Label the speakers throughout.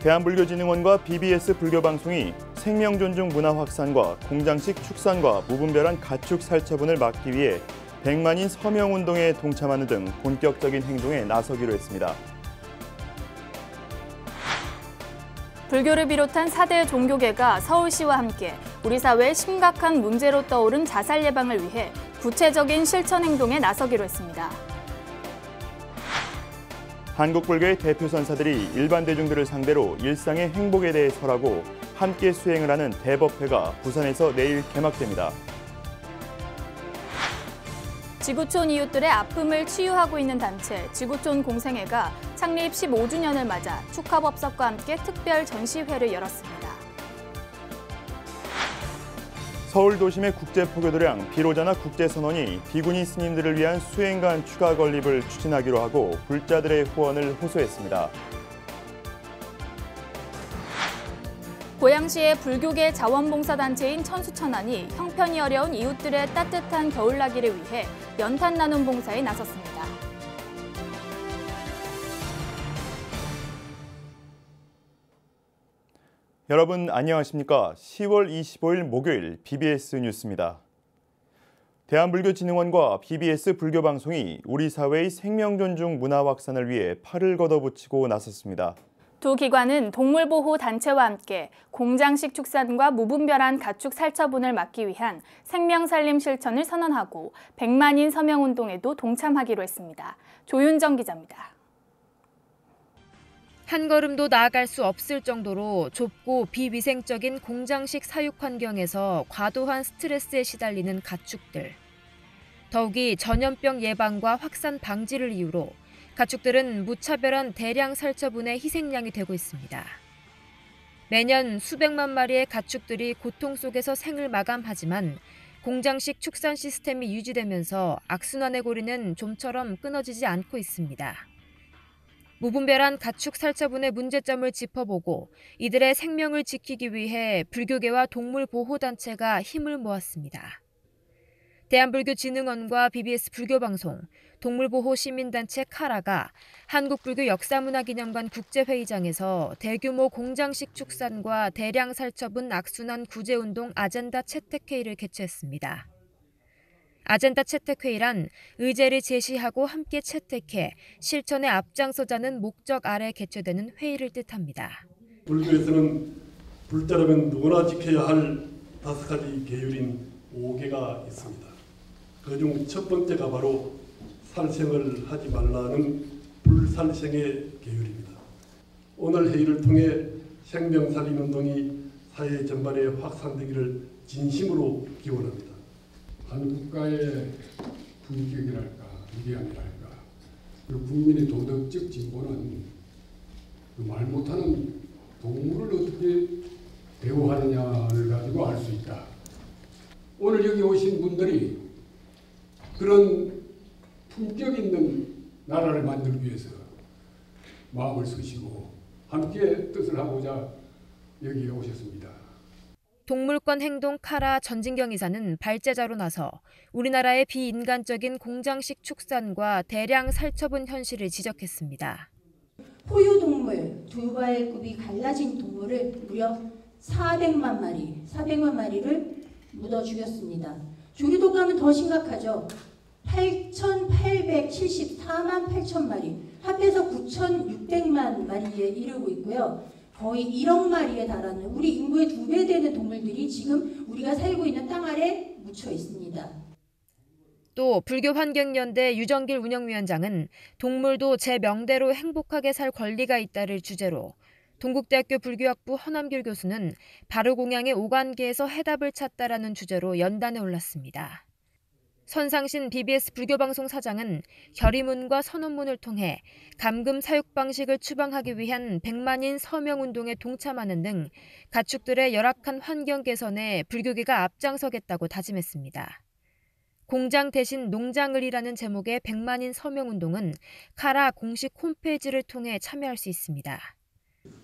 Speaker 1: 대한불교진흥원과 BBS 불교방송이 생명존중 문화 확산과 공장식 축산과 무분별한 가축 살처분을 막기 위해 100만인 서명운동에 동참하는 등 본격적인 행동에 나서기로 했습니다.
Speaker 2: 불교를 비롯한 4대 종교계가 서울시와 함께 우리 사회의 심각한 문제로 떠오른 자살 예방을 위해 구체적인 실천 행동에 나서기로 했습니다.
Speaker 1: 한국 불교의 대표 선사들이 일반 대중들을 상대로 일상의 행복에 대해 설하고 함께 수행을 하는 대법회가 부산에서 내일 개막됩니다.
Speaker 2: 지구촌 이웃들의 아픔을 치유하고 있는 단체 지구촌 공생회가 창립 15주년을 맞아 축하법석과 함께 특별 전시회를 열었습니다.
Speaker 1: 서울 도심의 국제포교도량 비로자나 국제선원이 비구니 스님들을 위한 수행간 추가 건립을 추진하기로 하고 불자들의 후원을 호소했습니다.
Speaker 2: 고양시의 불교계 자원봉사단체인 천수천안이 형편이 어려운 이웃들의 따뜻한 겨울나기를 위해 연탄 나눔 봉사에 나섰습니다.
Speaker 1: 여러분 안녕하십니까? 10월 25일 목요일 BBS 뉴스입니다. 대한불교진흥원과 BBS 불교방송이 우리 사회의 생명존중 문화 확산을 위해 팔을 걷어붙이고 나섰습니다.
Speaker 2: 두 기관은 동물보호 단체와 함께 공장식 축산과 무분별한 가축 살처분을 막기 위한 생명살림 실천을 선언하고 100만인 서명운동에도 동참하기로 했습니다. 조윤정 기자입니다.
Speaker 3: 한 걸음도 나아갈 수 없을 정도로 좁고 비위생적인 공장식 사육 환경에서 과도한 스트레스에 시달리는 가축들. 더욱이 전염병 예방과 확산 방지를 이유로 가축들은 무차별한 대량 살처분의 희생양이 되고 있습니다. 매년 수백만 마리의 가축들이 고통 속에서 생을 마감하지만 공장식 축산 시스템이 유지되면서 악순환의 고리는 좀처럼 끊어지지 않고 있습니다. 무분별한 가축 살처분의 문제점을 짚어보고 이들의 생명을 지키기 위해 불교계와 동물보호단체가 힘을 모았습니다. 대한불교진흥원과 BBS 불교방송, 동물보호시민단체 카라가 한국불교역사문화기념관 국제회의장에서 대규모 공장식 축산과 대량 살처분 악순환 구제운동 아젠다 채택회의를 개최했습니다. 아젠다 채택회의란 의제를 제시하고 함께 채택해 실천에 앞장서자는 목적 아래 개최되는 회의를 뜻합니다.
Speaker 4: 불교에서는 불자라면 누구나 지켜야 할 5가지 계율인 5개가 있습니다. 그중 첫 번째가 바로 살생을 하지 말라는 불살생의 계율입니다. 오늘 회의를 통해 생명살림운동이 사회 전반에 확산되기를 진심으로 기원합니다.
Speaker 5: 한 국가의 품격이랄까, 위대함이랄까, 그리고 국민의 도덕적 진보는 말 못하는 동물을 어떻게 대우하느냐를 가지고 알 수 있다. 오늘 여기 오신 분들이 그런 품격 있는 나라를 만들기 위해서 마음을 쓰시고 함께 뜻을 하고자 여기에 오셨습니다.
Speaker 3: 동물권 행동 카라 전진경 이사는 발제자로 나서 우리나라의 비인간적인 공장식 축산과 대량 살처분 현실을 지적했습니다.
Speaker 6: 포유동물, 두 발굽이 갈라진 동물을 무려 400만 마리를 묻어 죽였습니다. 조류독감은 더 심각하죠. 8,874만 8천 마리, 합해서 9,600만 마리에 이르고 있고요. 거의 1억 마리에 달하는 우리 인구의 2배 되는 동물들이 지금 우리가 살고 있는 땅 아래 묻혀 있습니다.
Speaker 3: 또 불교환경연대 유정길 운영위원장은 동물도 제 명대로 행복하게 살 권리가 있다를 주제로 동국대학교 불교학부 허남길 교수는 바르공양의 오관계에서 해답을 찾다라는 주제로 연단에 올랐습니다. 선상신 BBS 불교방송 사장은 결의문과 선언문을 통해 감금 사육 방식을 추방하기 위한 100만인 서명운동에 동참하는 등 가축들의 열악한 환경 개선에 불교계가 앞장서겠다고 다짐했습니다. 공장 대신 농장을이라는 제목의 100만인 서명운동은 카라 공식 홈페이지를 통해 참여할 수 있습니다.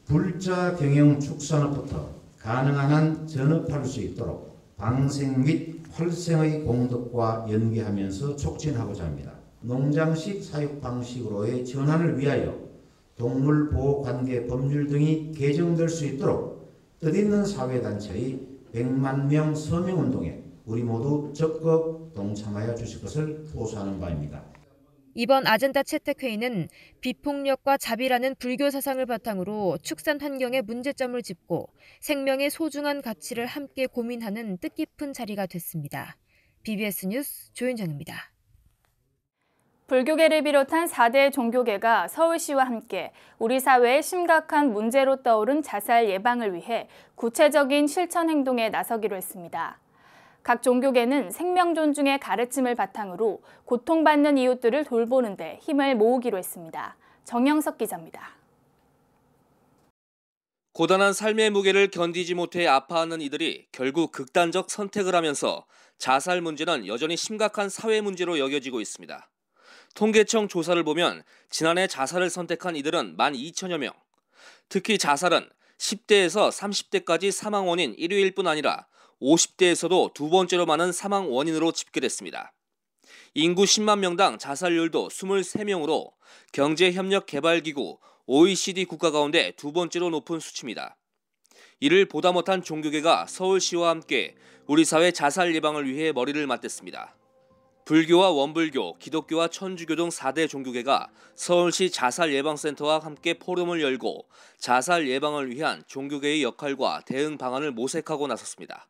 Speaker 7: 불자 경영 축산업부터 가능한 한 전업할 수 있도록 방생 및 활생의 공덕과 연계하면서 촉진하고자 합니다. 농장식 사육 방식으로의 전환을 위하여 동물보호관계 법률 등이 개정될 수 있도록 뜻있는 사회단체의 100만 명 서명운동에 우리 모두 적극 동참하여 주실 것을 호소하는 바입니다.
Speaker 3: 이번 아젠다 채택회의는 비폭력과 자비라는 불교 사상을 바탕으로 축산 환경의 문제점을 짚고 생명의 소중한 가치를 함께 고민하는 뜻깊은 자리가 됐습니다. BBS 뉴스 조윤정입니다.
Speaker 2: 불교계를 비롯한 4대 종교계가 서울시와 함께 우리 사회의 심각한 문제로 떠오른 자살 예방을 위해 구체적인 실천 행동에 나서기로 했습니다. 각 종교계는 생명 존중의 가르침을 바탕으로 고통받는 이웃들을 돌보는 데 힘을 모으기로 했습니다. 정영석 기자입니다.
Speaker 8: 고단한 삶의 무게를 견디지 못해 아파하는 이들이 결국 극단적 선택을 하면서 자살 문제는 여전히 심각한 사회 문제로 여겨지고 있습니다. 통계청 조사를 보면 지난해 자살을 선택한 이들은 12,000여 명. 특히 자살은 10대에서 30대까지 사망 원인 1위일 뿐 아니라 50대에서도 두 번째로 많은 사망 원인으로 집계됐습니다. 인구 10만 명당 자살률도 23명으로 경제협력개발기구 OECD 국가 가운데 두 번째로 높은 수치입니다. 이를 보다 못한 종교계가 서울시와 함께 우리 사회 자살 예방을 위해 머리를 맞댔습니다. 불교와 원불교, 기독교와 천주교 등 4대 종교계가 서울시 자살예방센터와 함께 포럼을 열고 자살 예방을 위한 종교계의 역할과 대응 방안을 모색하고 나섰습니다.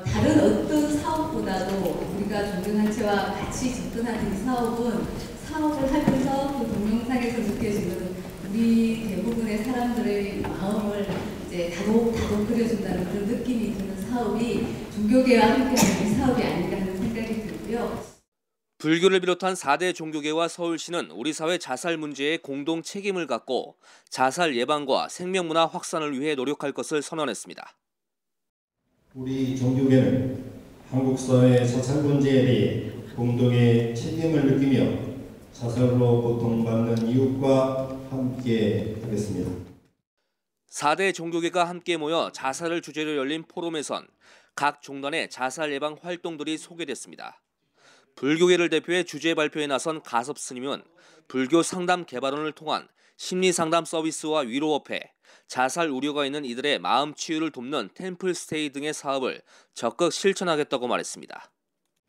Speaker 9: 다른 어떤 사업보다도 우리가 종교단체와 같이 접근하는 이 사업은 사업을 하면서 그 동영상에서 느껴지는 우리 대부분의 사람들의 마음을 이제 다독거려준다는 그런 느낌이 드는 사업이 종교계와 함께하는 이 사업이 아닌가 하는 생각이 들고요.
Speaker 8: 불교를 비롯한 4대 종교계와 서울시는 우리 사회 자살 문제에 공동 책임을 갖고 자살 예방과 생명문화 확산을 위해 노력할 것을 선언했습니다.
Speaker 10: 우리 종교계는 한국 사회의 자살 문제에 대해 공동의 책임을 느끼며 자살로 고통받는 이웃과 함께 하겠습니다.
Speaker 8: 4대 종교계가 함께 모여 자살을 주제로 열린 포럼에선 각 종단의 자살 예방 활동들이 소개됐습니다. 불교계를 대표해 주제 발표에 나선 가섭 스님은 불교 상담 개발원을 통한 심리상담 서비스와 위로업회, 자살 우려가 있는 이들의 마음 치유를 돕는 템플스테이 등의 사업을 적극 실천하겠다고 말했습니다.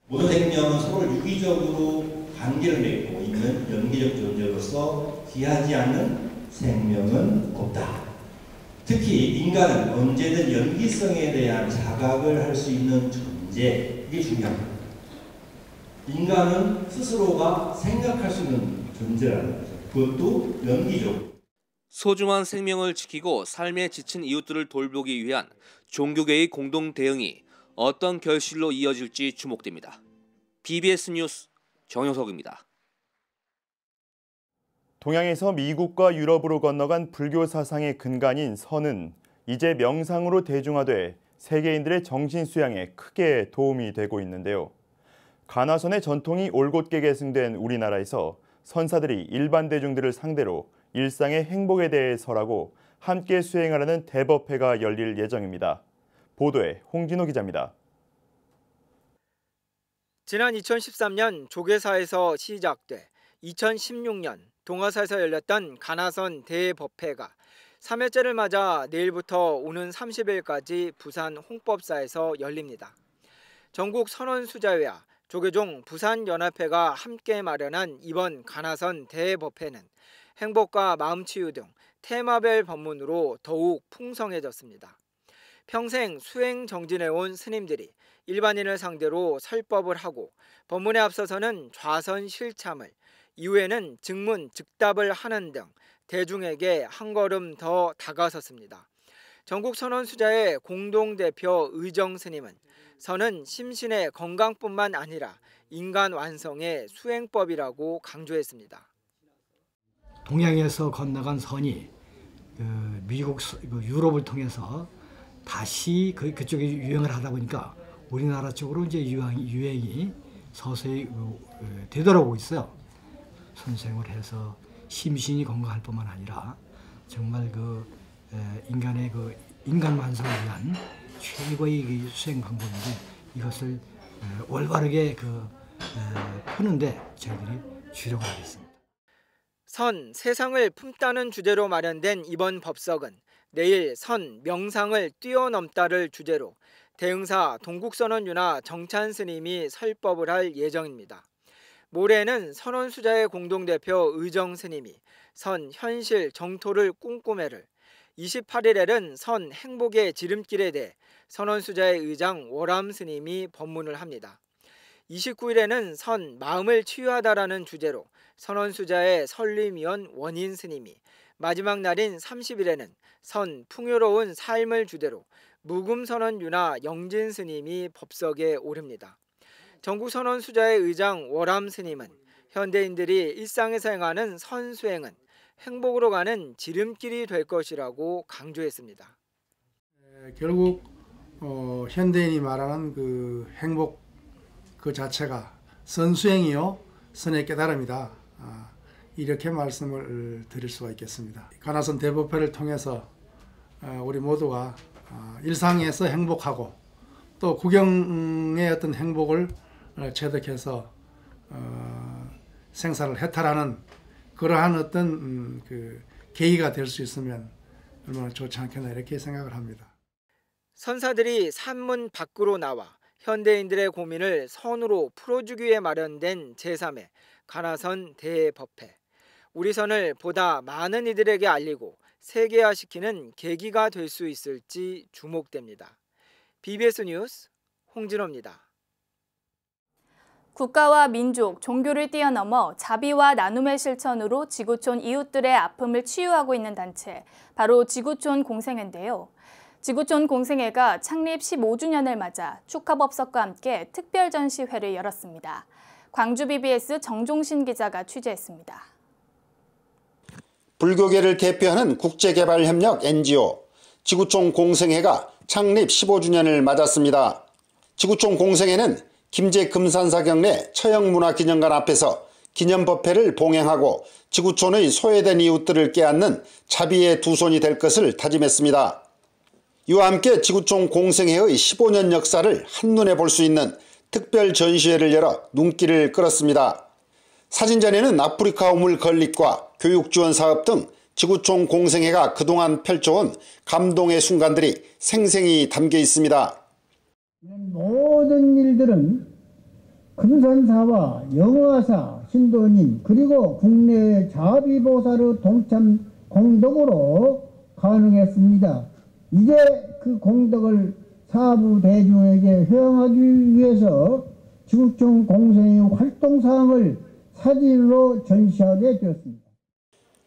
Speaker 10: 모든 생명은 서로 유기적으로 관계를 맺고 있는 연계적 존재로서 귀하지 않는 생명은 없다. 특히 인간은 언제든 연기성에 대한 자각을 할 수 있는 존재, 이게 중요합니다. 인간은 스스로가 생각할 수 있는 존재라는 거죠. 그것도 연기적으로.
Speaker 8: 소중한 생명을 지키고 삶에 지친 이웃들을 돌보기 위한 종교계의 공동 대응이 어떤 결실로 이어질지 주목됩니다. BBS 뉴스 정효석입니다.
Speaker 1: 동양에서 미국과 유럽으로 건너간 불교 사상의 근간인 선은 이제 명상으로 대중화돼 세계인들의 정신 수양에 크게 도움이 되고 있는데요. 가나선의 전통이 올곧게 계승된 우리나라에서 선사들이 일반 대중들을 상대로 일상의 행복에 대해 설하고 함께 수행하라는 대법회가 열릴 예정입니다. 보도에 홍진호 기자입니다.
Speaker 11: 지난 2013년 조계사에서 시작돼 2016년 동화사에서 열렸던 가나선 대법회가 3회째를 맞아 내일부터 오는 30일까지 부산 홍법사에서 열립니다. 전국 선원수자회와 조계종 부산연합회가 함께 마련한 이번 가나선 대법회는 행복과 마음치유 등 테마별 법문으로 더욱 풍성해졌습니다. 평생 수행 정진해온 스님들이 일반인을 상대로 설법을 하고 법문에 앞서서는 좌선 실참을, 이후에는 증문 즉답을 하는 등 대중에게 한 걸음 더 다가섰습니다. 전국선원수자의 공동대표 의정 스님은 선은 심신의 건강뿐만 아니라 인간 완성의 수행법이라고 강조했습니다.
Speaker 12: 동양에서 건너간 선이 미국, 유럽을 통해서 다시 그쪽에 유행을 하다 보니까 우리나라 쪽으로 이제 유행이 서서히 되돌아오고 있어요. 선생을 해서 심신이 건강할 뿐만 아니라 정말 인간의 인간 완성을 위한 최고의 수행 방법인데 이것을 올바르게 푸는데 저희들이 주력을 하겠습니다.
Speaker 11: 선, 세상을 품다는 주제로 마련된 이번 법석은 내일 선, 명상을 뛰어넘다를 주제로 대흥사 동국선언유나 정찬 스님이 설법을 할 예정입니다. 모레는 선원수자의 공동대표 의정 스님이 선, 현실, 정토를 꿈꾸매를, 28일에는 선, 행복의 지름길에 대해 선원수자의 의장 월암 스님이 법문을 합니다. 29일에는 선, 마음을 치유하다라는 주제로 선원수자의 설림위원 원인 스님이, 마지막 날인 30일에는 선, 풍요로운 삶을 주제로 무금선언유나 영진 스님이 법석에 오릅니다. 전국선원수자의 의장 월암 스님은 현대인들이 일상에서 행하는 선수행은 행복으로 가는 지름길이 될 것이라고 강조했습니다.
Speaker 13: 결국 현대인이 말하는 그 행복 그 자체가 선수행이요 선의 깨달음이다. 이렇게 말씀을 드릴 수가 있겠습니다. 가나선 대법회를 통해서 우리 모두가 일상에서 행복하고 또 구경의 어떤 행복을 체득해서 생사를 해탈하는 그러한 어떤 그 계기가 될 수 있으면 얼마나 좋지 않겠나 이렇게 생각을 합니다.
Speaker 11: 선사들이 산문 밖으로 나와 현대인들의 고민을 선으로 풀어주기 위해 마련된 제3회 가나선 대법회. 우리 선을 보다 많은 이들에게 알리고 세계화시키는 계기가 될 수 있을지 주목됩니다. BBS 뉴스 홍진호입니다.
Speaker 2: 국가와 민족, 종교를 뛰어넘어 자비와 나눔의 실천으로 지구촌 이웃들의 아픔을 치유하고 있는 단체, 바로 지구촌 공생회인데요. 지구촌 공생회가 창립 15주년을 맞아 축하법석과 함께 특별 전시회를 열었습니다. 광주 BBS 정종신 기자가 취재했습니다.
Speaker 14: 불교계를 대표하는 국제개발협력 NGO 지구촌 공생회가 창립 15주년을 맞았습니다. 지구촌 공생회는 김제 금산사 경내 처형문화기념관 앞에서 기념법회를 봉행하고 지구촌의 소외된 이웃들을 깨안는 자비의 두 손이 될 것을 다짐했습니다. 이와 함께 지구촌 공생회의 15년 역사를 한눈에 볼 수 있는 특별 전시회를 열어 눈길을 끌었습니다. 사진전에는 아프리카 우물 건립과 교육 지원 사업 등 지구촌 공생회가 그동안 펼쳐온 감동의 순간들이 생생히 담겨 있습니다.
Speaker 15: 모든 일들은 금산사와 영화사, 신도님 그리고 국내 자비보살의 동참 공덕으로 가능했습니다. 이제 그 공덕을 사부 대중에게 회영하기 위해서 지구촌 공생의 활동사항을 사진으로 전시하게 되었습니다.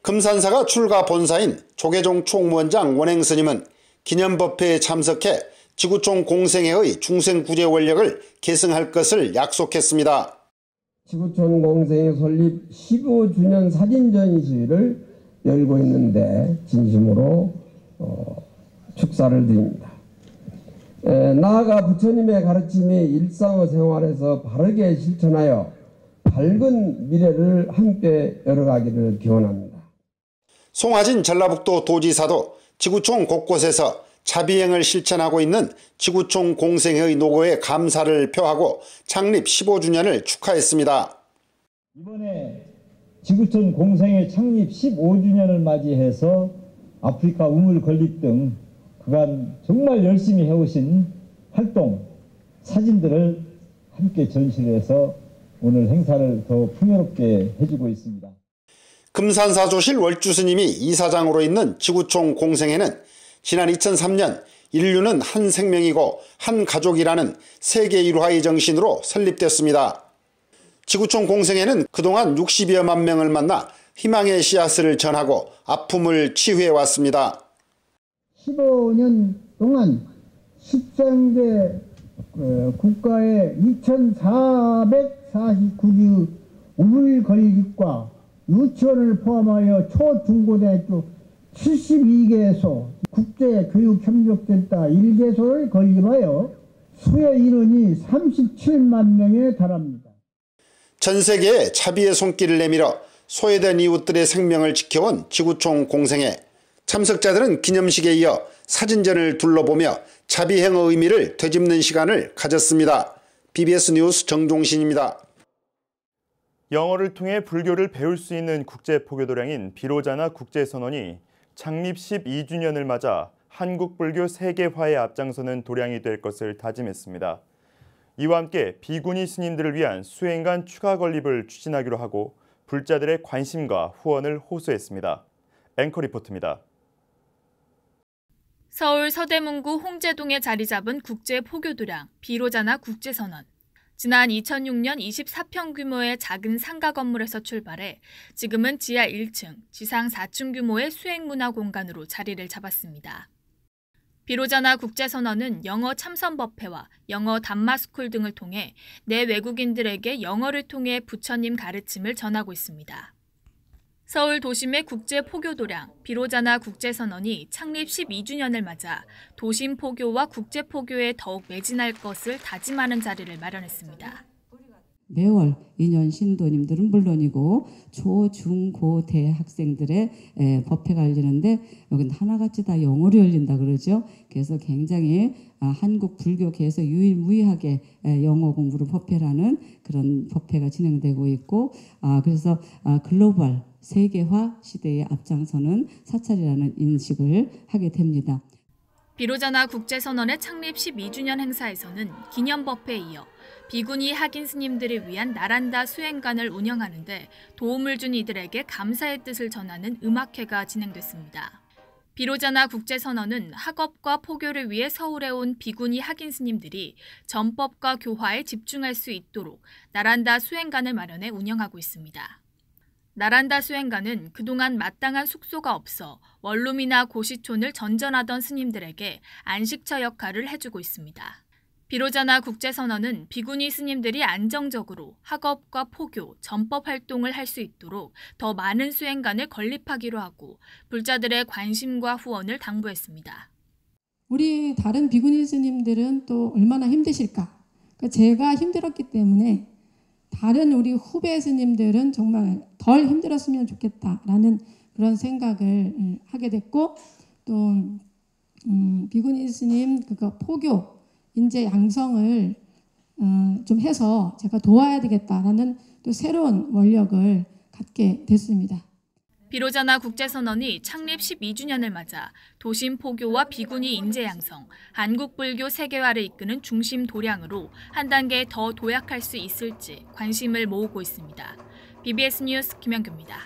Speaker 14: 금산사가 출가 본사인 조계종 총무원장 원행스님은 기념법회에 참석해 지구촌 공생회의 중생구제 원력을 계승할 것을 약속했습니다.
Speaker 16: 지구촌 공생회 설립 15주년 사진 전시를 열고 있는데 진심으로 축사를 드립니다. 나아가 부처님의 가르침이 일상생활에서 바르게 실천하여 밝은 미래를 함께 열어가기를 기원합니다.
Speaker 14: 송하진 전라북도 도지사도 지구촌 곳곳에서 자비행을 실천하고 있는 지구촌 공생회의 노고에 감사를 표하고 창립 15주년을 축하했습니다.
Speaker 17: 이번에 지구촌 공생회 창립 15주년을 맞이해서 아프리카 우물 건립 등 그간 정말 열심히 해오신 활동, 사진들을 함께 전시를 해서 오늘 행사를 더 풍요롭게 해주고 있습니다.
Speaker 14: 금산사조실 월주스님이 이사장으로 있는 지구촌 공생회는 지난 2003년 인류는 한 생명이고 한 가족이라는 세계 일화의 정신으로 설립됐습니다. 지구촌 공생회는 그동안 60여만 명을 만나 희망의 씨앗을 전하고 아픔을 치유해왔습니다.
Speaker 15: 15년 동안 13개 국가의 2,449개 우물 건립과 유치원을 포함하여 초중고등학교 72개소, 국제교육협력센터 1개소를 건립하여 수요 인원이 37만 명에 달합니다.
Speaker 14: 전 세계에 자비의 손길을 내밀어 소외된 이웃들의 생명을 지켜온 지구촌 공생회. 참석자들은 기념식에 이어 사진전을 둘러보며 자비행의 의미를 되짚는 시간을 가졌습니다. BBS 뉴스 정종신입니다.
Speaker 1: 영어를 통해 불교를 배울 수 있는 국제포교도량인 비로자나 국제선언이 창립 12주년을 맞아 한국불교 세계화에 앞장서는 도량이 될 것을 다짐했습니다. 이와 함께 비구니 스님들을 위한 수행간 추가 건립을 추진하기로 하고 불자들의 관심과 후원을 호소했습니다. 앵커 리포트입니다.
Speaker 2: 서울 서대문구 홍제동에 자리 잡은 국제포교도량 비로자나 국제선언. 지난 2006년 24평 규모의 작은 상가 건물에서 출발해 지금은 지하 1층, 지상 4층 규모의 수행문화 공간으로 자리를 잡았습니다. 비로자나 국제선언은 영어 참선법회와 영어 담마스쿨 등을 통해 내 외국인들에게 영어를 통해 부처님 가르침을 전하고 있습니다. 서울 도심의 국제포교도량 비로자나 국제선언이 창립 12주년을 맞아 도심 포교와 국제포교에 더욱 매진할 것을 다짐하는 자리를 마련했습니다.
Speaker 18: 매월 2년 신도님들은 물론이고 초, 중, 고, 대 학생들의 법회가 열리는데 여기는 하나같이 다 영어로 열린다 그러죠. 그래서 굉장히 한국 불교계에서 유일무이하게 영어 공부로 법회라는 그런 법회가 진행되고 있고 그래서 글로벌 세계화 시대에 앞장서는 사찰이라는 인식을 하게 됩니다.
Speaker 2: 비로자나 국제선언의 창립 12주년 행사에서는 기념법회에 이어 비구니 학인 스님들을 위한 나란다 수행관을 운영하는데 도움을 준 이들에게 감사의 뜻을 전하는 음악회가 진행됐습니다. 비로자나 국제선언은 학업과 포교를 위해 서울에 온 비구니 학인 스님들이 전법과 교화에 집중할 수 있도록 나란다 수행관을 마련해 운영하고 있습니다. 나란다 수행관은 그동안 마땅한 숙소가 없어 원룸이나 고시촌을 전전하던 스님들에게 안식처 역할을 해주고 있습니다. 비로자나 국제선언은 비구니 스님들이 안정적으로 학업과 포교, 전법 활동을 할 수 있도록 더 많은 수행관을 건립하기로 하고 불자들의 관심과 후원을 당부했습니다.
Speaker 19: 우리 다른 비구니 스님들은 또 얼마나 힘드실까? 그러니까 제가 힘들었기 때문에 다른 우리 후배 스님들은 정말 덜 힘들었으면 좋겠다라는 그런 생각을 하게 됐고 또 비구니 스님 그거 포교 인재 양성을 좀 해서 제가 도와야 되겠다라는 또 새로운 원력을 갖게 됐습니다.
Speaker 2: 비로자나 국제선언이 창립 12주년을 맞아 도심 포교와 비구니 인재 양성, 한국 불교 세계화를 이끄는 중심 도량으로 한 단계 더 도약할 수 있을지 관심을 모으고 있습니다. BBS 뉴스 김현규입니다.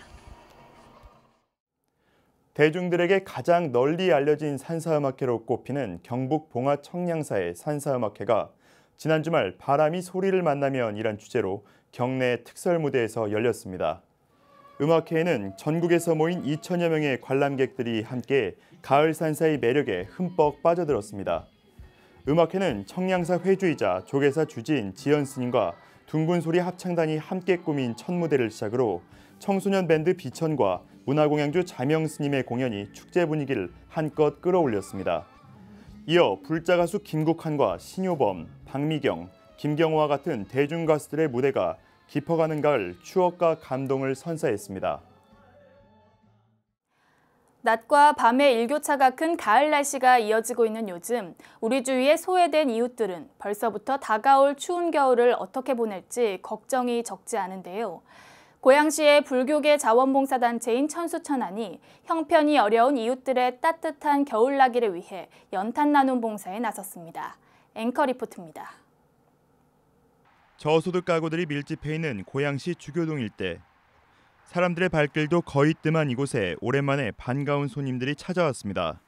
Speaker 1: 대중들에게 가장 널리 알려진 산사음악회로 꼽히는 경북 봉화 청량사의 산사음악회가 지난 주말 바람이 소리를 만나면이란 주제로 경내 특설 무대에서 열렸습니다. 음악회에는 전국에서 모인 2천여 명의 관람객들이 함께 가을 산사의 매력에 흠뻑 빠져들었습니다. 음악회는 청량사 회주이자 조계사 주지인 지연 스님과 둥근소리 합창단이 함께 꾸민 첫 무대를 시작으로 청소년 밴드 비천과 문화공양주 자명 스님의 공연이 축제 분위기를 한껏 끌어올렸습니다. 이어 불자 가수 김국환과 신효범, 박미경, 김경호와 같은 대중 가수들의 무대가 깊어가는 가을 추억과 감동을 선사했습니다.
Speaker 2: 낮과 밤의 일교차가 큰 가을 날씨가 이어지고 있는 요즘 우리 주위에 소외된 이웃들은 벌써부터 다가올 추운 겨울을 어떻게 보낼지 걱정이 적지 않은데요. 고양시의 불교계 자원봉사단체인 천수천안이 형편이 어려운 이웃들의 따뜻한 겨울나기를 위해 연탄 나눔 봉사에 나섰습니다. 앵커 리포트입니다.
Speaker 1: 저소득 가구들이 밀집해 있는 고양시 주교동 일대. 사람들의 발길도 거의 뜸한 이곳에 오랜만에 반가운 손님들이 찾아왔습니다.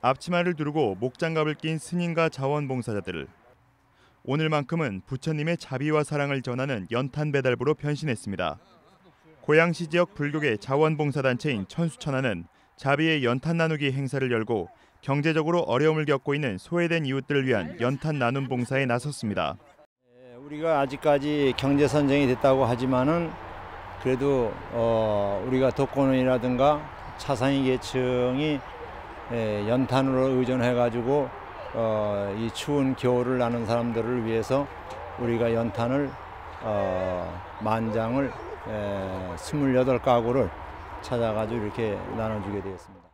Speaker 1: 앞치마를 두르고 목장갑을 낀 스님과 자원봉사자들. 오늘만큼은 부처님의 자비와 사랑을 전하는 연탄 배달부로 변신했습니다. 고양시 지역 불교계 자원봉사단체인 천수천안은 자비의 연탄 나누기 행사를 열고 경제적으로 어려움을 겪고 있는 소외된 이웃들을 위한 연탄 나눔 봉사에 나섰습니다.
Speaker 20: 우리가 아직까지 경제 선정이 됐다고 하지만은 그래도 우리가 독거노인이라든가 차상위 계층이 연탄으로 의존해가지고 이 추운 겨울을 나는 사람들을 위해서 우리가 연탄을 만장을 28가구를 찾아가지고 이렇게 나눠주게 되었습니다.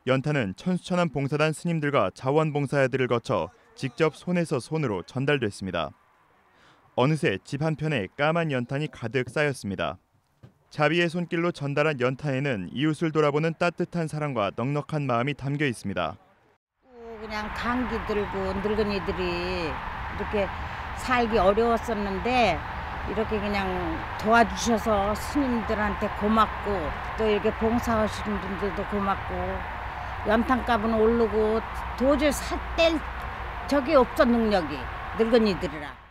Speaker 1: 연탄은 천수천안 봉사단 스님들과 자원봉사자들을 거쳐 직접 손에서 손으로 전달됐습니다. 어느새 집 한편에 까만 연탄이 가득 쌓였습니다. 자비의 손길로 전달한 연탄에는 이웃을 돌아보는 따뜻한 사랑과 넉넉한 마음이 담겨 있습니다.
Speaker 21: 그냥 감기 들고 늙은이들이 이렇게 살기 어려웠었는데 이렇게 그냥 도와주셔서 스님들한테 고맙고 또 이렇게 봉사하시는 분들도 고맙고 연탄값은 오르고 도저히 살 적이 없어 능력이 늙은이들이라.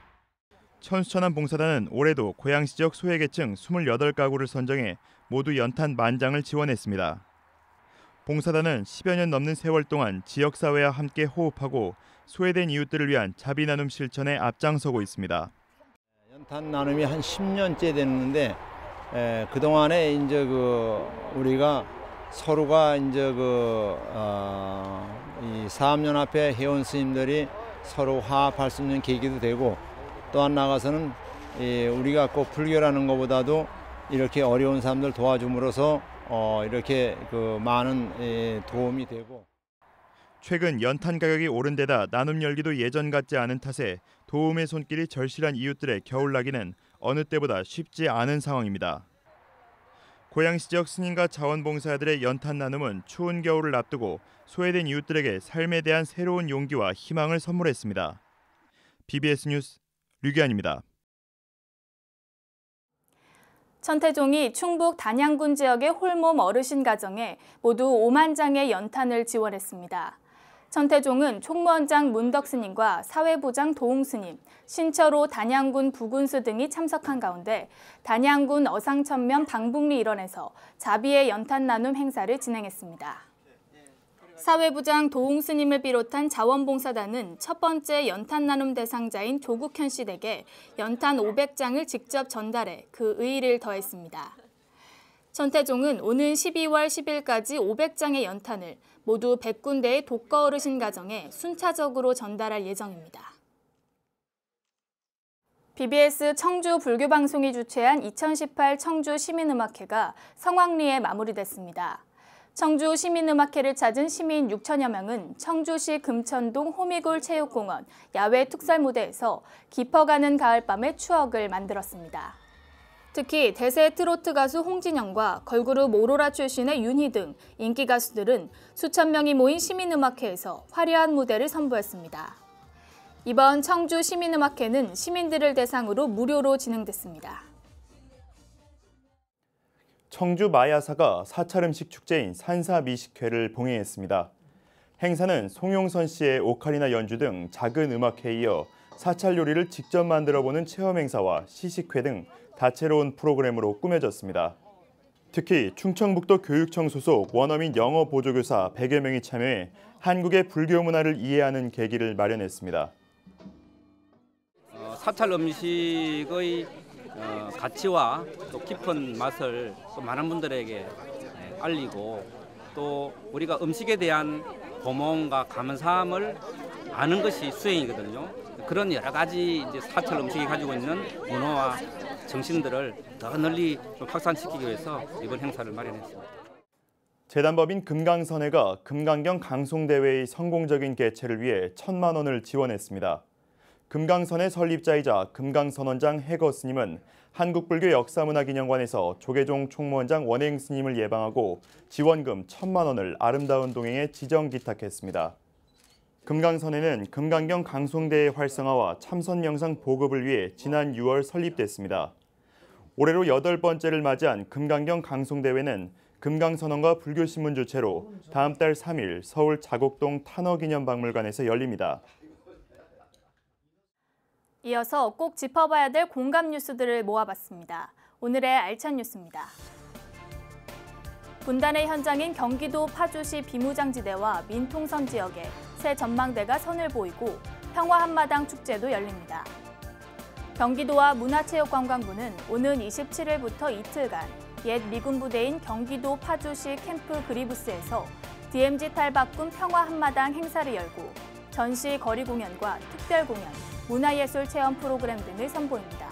Speaker 1: 천수천안 봉사단은 올해도 고양시 지역 소외계층 28가구를 선정해 모두 연탄 10,000장을 지원했습니다. 봉사단은 10여 년 넘는 세월 동안 지역사회와 함께 호흡하고 소외된 이웃들을 위한 자비 나눔 실천에 앞장서고 있습니다.
Speaker 20: 연탄 나눔이 한 10년째 됐는데 그동안에 이제 우리가 서로가 이제 이 사암연합회 회원 스님들이 서로 화합할 수 있는 계기도 되고 또 한 나가서는 우리가 꼭 불교라는 것보다도 이렇게 어려운 사람들 도와줌으로써 이렇게 많은 도움이 되고.
Speaker 1: 최근 연탄 가격이 오른 데다 나눔 열기도 예전 같지 않은 탓에 도움의 손길이 절실한 이웃들의 겨울나기는 어느 때보다 쉽지 않은 상황입니다. 고양시 지역 스님과 자원봉사자들의 연탄 나눔은 추운 겨울을 앞두고 소외된 이웃들에게 삶에 대한 새로운 용기와 희망을 선물했습니다. BBS 뉴스 류기환입니다.
Speaker 2: 천태종이 충북 단양군 지역의 홀몸 어르신 가정에 모두 5만 장의 연탄을 지원했습니다. 천태종은 총무원장 문덕스님과 사회부장 도웅스님, 신철호 단양군 부군수 등이 참석한 가운데 단양군 어상천면 방북리 일원에서 자비의 연탄 나눔 행사를 진행했습니다. 사회부장 도웅스님을 비롯한 자원봉사단은 첫 번째 연탄 나눔 대상자인 조국현 씨 댁에 연탄 500장을 직접 전달해 그 의의를 더했습니다. 천태종은 오는 12월 10일까지 500장의 연탄을 모두 100군데의 독거 어르신 가정에 순차적으로 전달할 예정입니다. BBS 청주 불교방송이 주최한 2018 청주 시민음악회가 성황리에 마무리됐습니다. 청주 시민음악회를 찾은 시민 6천여 명은 청주시 금천동 호미골 체육공원 야외 특설 무대에서 깊어가는 가을밤의 추억을 만들었습니다. 특히 대세 트로트 가수 홍진영과 걸그룹 오로라 출신의 윤희 등 인기 가수들은 수천 명이 모인 시민음악회에서 화려한 무대를 선보였습니다. 이번 청주 시민음악회는 시민들을 대상으로 무료로 진행됐습니다.
Speaker 1: 청주 마야사가 사찰 음식 축제인 산사미식회를 봉행했습니다. 행사는 송용선 씨의 오카리나 연주 등 작은 음악회에 이어 사찰 요리를 직접 만들어보는 체험 행사와 시식회 등 다채로운 프로그램으로 꾸며졌습니다. 특히 충청북도 교육청 소속 원어민 영어 보조교사 100여 명이 참여해 한국의 불교 문화를 이해하는 계기를 마련했습니다.
Speaker 22: 사찰 음식의 가치와 또 깊은 맛을 또 많은 분들에게 알리고 또 우리가 음식에 대한 고마움과 감사함을 아는 것이 수행이거든요. 그런 여러 가지 이제 사찰 음식이 가지고 있는 문화와 정신들을 더 널리 좀 확산시키기 위해서 이번 행사를 마련했습니다.
Speaker 1: 재단법인 금강선회가 금강경 강송대회의 성공적인 개최를 위해 1,000만 원을 지원했습니다. 금강선회 설립자이자 금강선원장 해거 스님은 한국불교 역사문화기념관에서 조계종 총무원장 원행 스님을 예방하고 지원금 1,000만 원을 아름다운 동행에 지정 기탁했습니다. 금강선회는 금강경 강송대회 활성화와 참선 영상 보급을 위해 지난 6월 설립됐습니다. 올해로 8번째를 맞이한 금강경 강송대회는 금강선원과 불교신문 주최로 다음 달 3일 서울 자곡동 탄어기념박물관에서 열립니다.
Speaker 2: 이어서 꼭 짚어봐야 될 공감 뉴스들을 모아봤습니다. 오늘의 알찬 뉴스입니다. 분단의 현장인 경기도 파주시 비무장지대와 민통선 지역에 새 전망대가 선을 보이고 평화한마당 축제도 열립니다. 경기도와 문화체육관광부는 오는 27일부터 이틀간 옛 미군 부대인 경기도 파주시 캠프 그리브스에서 DMZ 탈바꿈 평화한마당 행사를 열고 전시 거리 공연과 특별 공연, 문화예술 체험 프로그램 등을 선보입니다.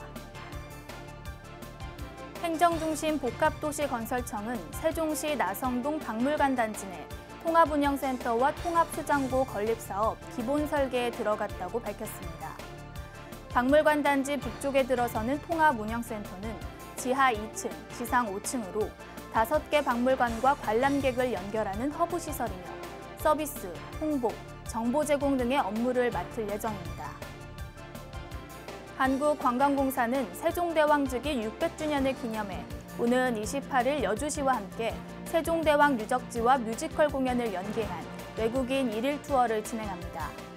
Speaker 2: 행정중심 복합도시건설청은 세종시 나성동 박물관 단지 내 통합운영센터와 통합수장고 건립사업 기본 설계에 들어갔다고 밝혔습니다. 박물관 단지 북쪽에 들어서는 통합운영센터는 지하 2층, 지상 5층으로 5개 박물관과 관람객을 연결하는 허브 시설이며 서비스, 홍보, 정보 제공 등의 업무를 맡을 예정입니다. 한국관광공사는 세종대왕 즉위 600주년을 기념해 오는 28일 여주시와 함께 세종대왕 유적지와 뮤지컬 공연을 연계한 외국인 1일 투어를 진행합니다.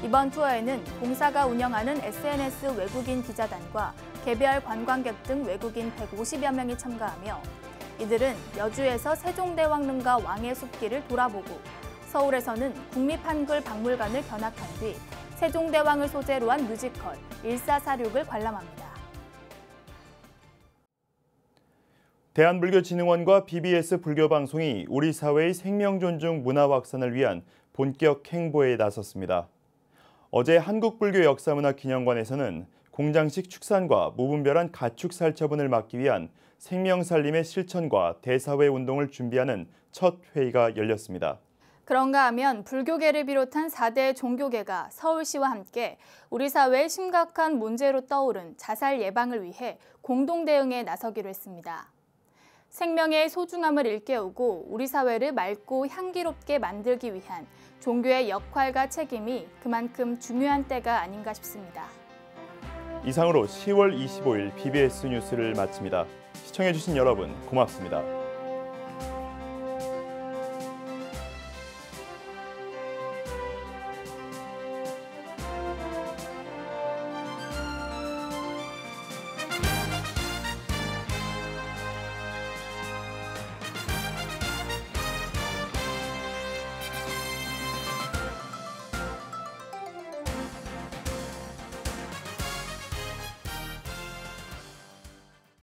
Speaker 2: 이번 투어에는 공사가 운영하는 SNS 외국인 기자단과 개별 관광객 등 외국인 150여 명이 참가하며 이들은 여주에서 세종대왕릉과 왕의 숲길을 돌아보고 서울에서는 국립한글박물관을 견학한 뒤 세종대왕을 소재로 한 뮤지컬 일사사륙을 관람합니다.
Speaker 1: 대한불교진흥원과 BBS 불교방송이 우리 사회의 생명존중 문화 확산을 위한 본격 행보에 나섰습니다. 어제 한국불교역사문화기념관에서는 공장식 축산과 무분별한 가축 살처분을 막기 위한 생명살림의 실천과 대사회 운동을 준비하는 첫 회의가 열렸습니다.
Speaker 2: 그런가 하면 불교계를 비롯한 4대 종교계가 서울시와 함께 우리 사회의 심각한 문제로 떠오른 자살 예방을 위해 공동 대응에 나서기로 했습니다. 생명의 소중함을 일깨우고 우리 사회를 맑고 향기롭게 만들기 위한 종교의 역할과 책임이 그만큼 중요한 때가 아닌가 싶습니다.
Speaker 1: 이상으로 10월 25일 BBS 뉴스를 마칩니다. 시청해주신 여러분 고맙습니다.